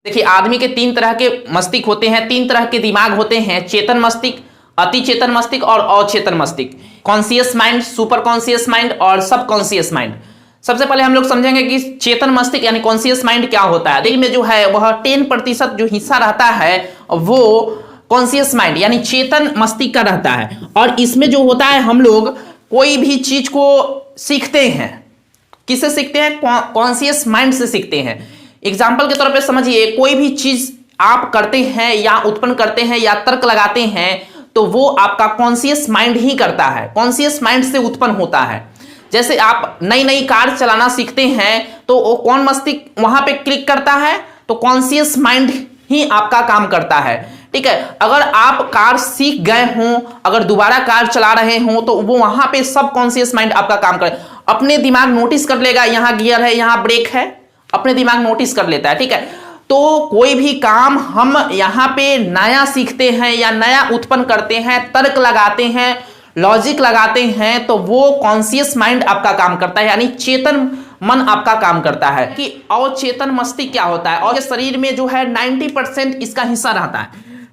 देखिए, आदमी के तीन तरह के मस्तिष्क होते हैं, तीन तरह के दिमाग होते हैं, चेतन मस्तिष्क, अति चेतन मस्तिष्क और अचेतन मस्तिष्क। Conscious mind, super conscious mind और सब कॉन्शियस माइंड। सबसे पहले हम लोग समझेंगे कि चेतन मस्तिष्क यानी कॉन्शियस माइंड क्या होता है। दिल में जो है वह 10% जो हिस्सा रहता है वो कॉन्शियस माइंड यानी चेतन मस्तिष्क का रहता है, और इसमें जो होता है हम लोग कोई भी चीज को सीखते हैं। किससे सीखते हैं? कॉन्शियस माइंड से सीखते हैं। एग्जाम्पल के तौर पे समझिए, कोई भी चीज आप करते हैं या उत्पन्न करते हैं या तर्क लगाते हैं तो वो आपका कॉन्शियस माइंड ही करता है, कॉन्शियस माइंड से उत्पन्न होता है। जैसे आप नई नई कार चलाना सीखते हैं तो वो कौन मस्तिष्क वहां पे क्लिक करता है? तो कॉन्शियस माइंड ही आपका काम करता है। ठीक है, अगर आप कार सीख गए हों, अगर दोबारा कार चला रहे हों तो वो वहां पे सब कॉन्शियस माइंड आपका काम करे। अपने दिमाग नोटिस कर लेगा यहां गियर है, यहां ब्रेक है, अपने दिमाग नोटिस कर लेता है। ठीक है, तो कोई भी काम हम यहां पे नया सीखते हैं या नया उत्पन्न करते हैं, तर्क लगाते हैं, लॉजिक लगाते हैं, तो वो कॉन्शियस माइंड आपका काम करता है यानी चेतन मन आपका काम करता है। कि अवचेतन मस्तिष्क क्या होता है? और शरीर में जो है 90% इसका हिस्सा रहता है,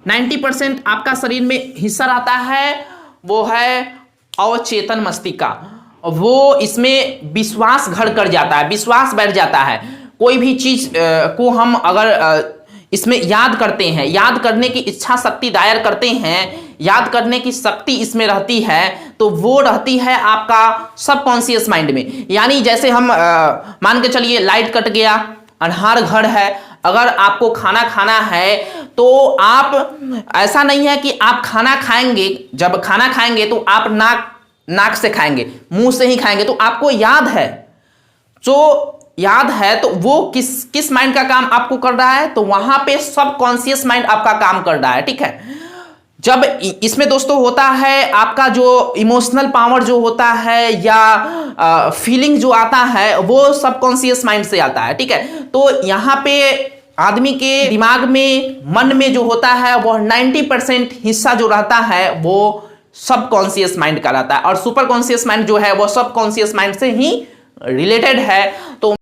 90% आपका शरीर में हिस्सा रहता है, वो है अवचेतन मस्तिष्क का। वो इसमें विश्वास घर कर जाता है, विश्वास बैठ जाता है। कोई भी चीज को हम अगर इसमें याद करते हैं, याद करने की इच्छा शक्ति दायर करते हैं, याद करने की शक्ति इसमें रहती है, तो वो रहती है आपका सबकॉन्शियस माइंड में। यानी जैसे हम मान के चलिए लाइट कट गया, अंधार घर है, अगर आपको खाना खाना है तो आप ऐसा नहीं है कि आप खाना खाएंगे, जब खाना खाएंगे तो आप नाक से खाएंगे, मुंह से ही खाएंगे, तो आपको याद है, जो याद है तो वो किस माइंड का काम आपको कर रहा है? तो वहां पे सबकॉन्शियस माइंड आपका काम कर रहा है। ठीक है, जब इसमें दोस्तों होता है आपका जो इमोशनल पावर जो होता है या फीलिंग जो आता है वो सबकॉन्शियस माइंड से आता है। ठीक है, तो यहाँ पे आदमी के दिमाग में, मन में जो होता है वह 90% हिस्सा जो रहता है वो सबकॉन्शियस माइंड का रहता है, और सुपर कॉन्शियस माइंड जो है वो सबकॉन्शियस माइंड से ही रिलेटेड है। तो